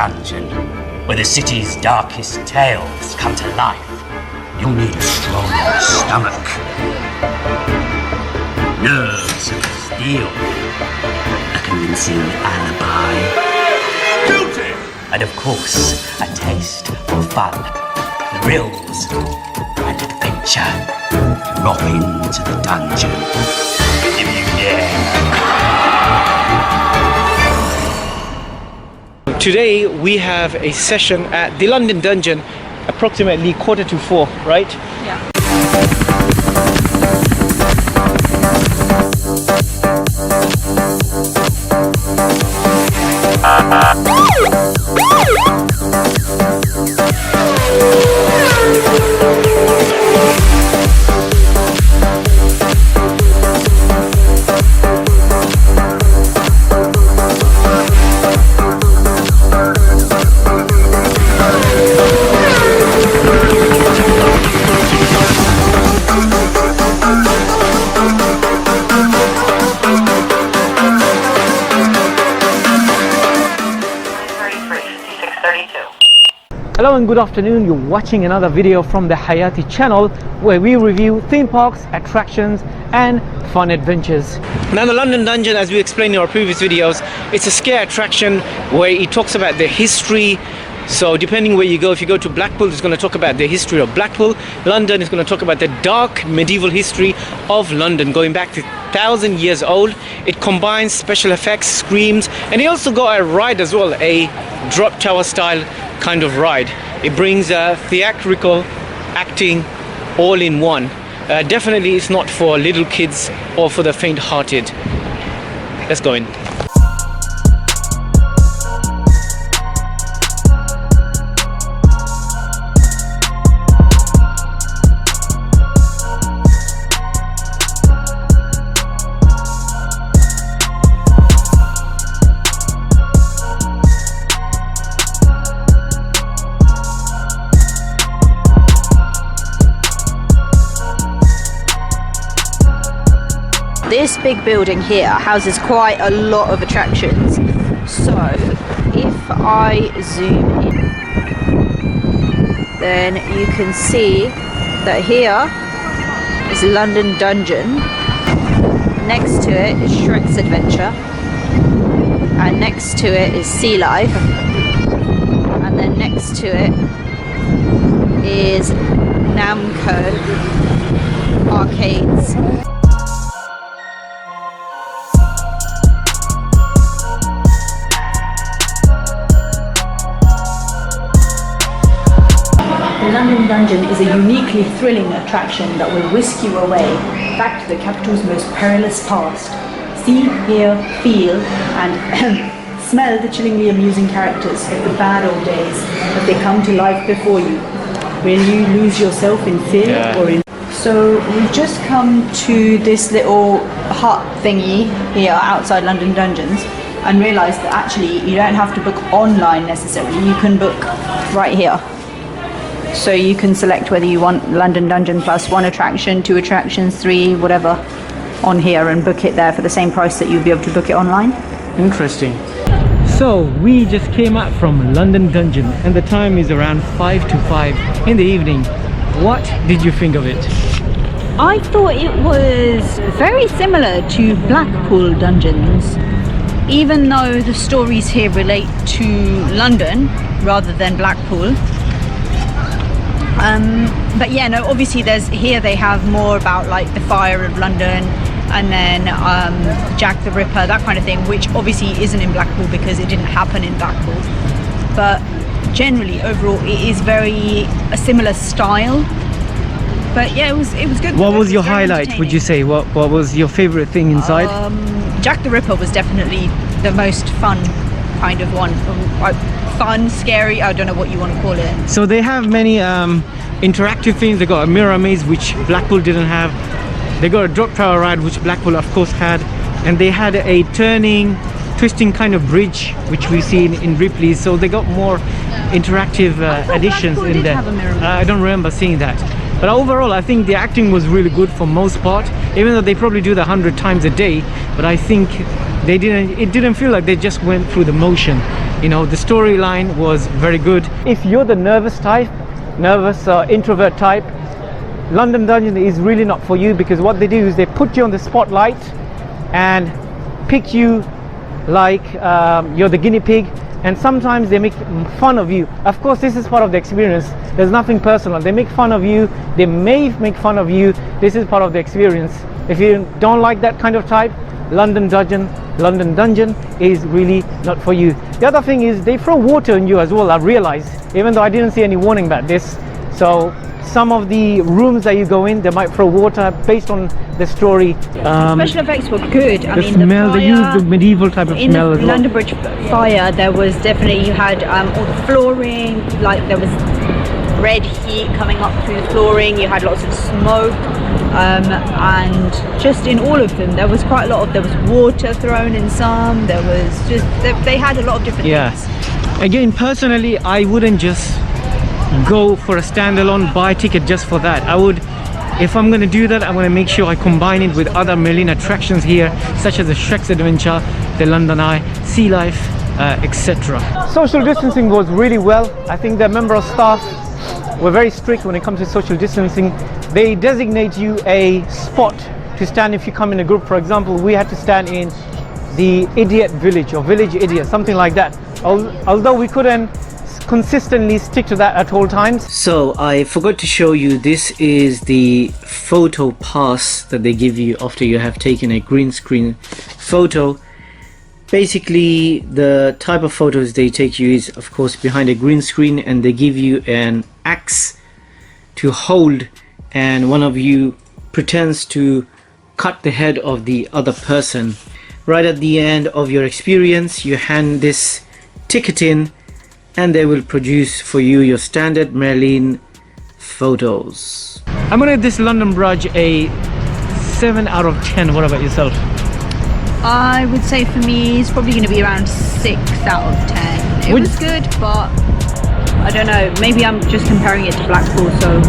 dungeon, where the city's darkest tales come to life, you'll need a strong stomach, nerves of steel, a convincing alibi, guilty, and of course, a taste for fun, thrills, and adventure. Drop into the dungeon, if you dare. Today we have a session at the London Dungeon, approximately 3:45, right? Yeah. Hello and good afternoon. You're watching another video from the Hayati channel where we review theme parks, attractions and fun adventures. Now the London Dungeon, as we explained in our previous videos, it's a scare attraction where it talks about the history. So depending where you go, if you go to Blackpool, it's going to talk about the history of Blackpool. London is going to talk about the dark medieval history of London, going back to 1,000 years old. It combines special effects, screams, and it also got a ride as well, a drop tower style kind of ride. It brings theatrical acting all in one. Definitely it's not for little kids or for the faint-hearted. Let's go in. This big building here houses quite a lot of attractions. So if I zoom in, then you can see that here is London Dungeon. Next to it is Shrek's Adventure, and next to it is Sea Life, and then next to it is Namco Arcades. The London Dungeon is a uniquely thrilling attraction that will whisk you away back to the capital's most perilous past. See, hear, feel and smell the chillingly amusing characters of the bad old days as they come to life before you. Will you lose yourself in fear or in... So we've just come to this little hut thingy here outside London Dungeons and realised that actually you don't have to book online necessarily, you can book right here. So you can select whether you want London Dungeon plus 1 attraction, 2 attractions, 3, whatever on here, and book it there for the same price that you'd be able to book it online. Interesting. So we just came out from London Dungeon and the time is around 5:05 in the evening. What did you think of it? I thought it was very similar to Blackpool Dungeons, even though the stories here relate to London rather than Blackpool. But yeah, no, obviously there's here they have more about like the fire of London and then Jack the Ripper, that kind of thing, which obviously isn't in Blackpool because it didn't happen in Blackpool. But generally, overall, it is a similar style. But yeah, it was good. What was your highlight, would you say? What was your favorite thing inside? Jack the Ripper was definitely the most fun kind of one. Fun, scary, I don't know what you want to call it. So they have many interactive things. They got a mirror maze, which Blackpool didn't have. They got a drop tower ride, which Blackpool of course had, and they had a turning, twisting kind of bridge, which we see in Ripley's. So they got more interactive additions in there. I don't remember seeing that. But overall, I think the acting was really good for most part, even though they probably do that 100 times a day. But I think they didn't. It didn't feel like they just went through the motion. You know, the storyline was very good. If you're the nervous introvert type, London Dungeon is really not for you, because what they do is they put you on the spotlight and pick you like you're the guinea pig, and sometimes they make fun of you. Of course, this is part of the experience. There's nothing personal. They make fun of you. They may make fun of you. This is part of the experience. If you don't like that kind of type, London Dungeon is really not for you. The other thing is they throw water on you as well, I realized, even though I didn't see any warning about this. So some of the rooms that you go in, they might throw water based on the story. Special effects were good. I mean, smell, the fire, they used the medieval type of in smell the as well. London Bridge fire, there was definitely, you had all the flooring, like there was red heat coming up through the flooring, you had lots of smoke, and just in all of them there was quite a lot of, there was water thrown in some, there was just, they had a lot of different things. Again, personally, I wouldn't just go for a standalone buy ticket just for that. I would, if I'm going to do that, I'm going to make sure I combine it with other million attractions here, such as the Shrek's Adventure, the London Eye, Sea Life, etc. Social distancing was really well. I think the member of staff were very strict when it comes to social distancing. They designate you a spot to stand if you come in a group. For example, we had to stand in the idiot village, or village idiot, something like that. Although we couldn't consistently stick to that at all times. So I forgot to show you, this is the photo pass that they give you after you have taken a green screen photo. Basically, the type of photos they take you is, of course, behind a green screen, and they give you an axe to hold, and one of you pretends to cut the head of the other person. Right at the end of your experience, you hand this ticket in, and they will produce for you your standard Merlin photos. I'm gonna give this London Bridge a 7 out of 10. What about yourself? I would say for me it's probably going to be around 6 out of 10. It was good, but I don't know, maybe I'm just comparing it to Blackpool, so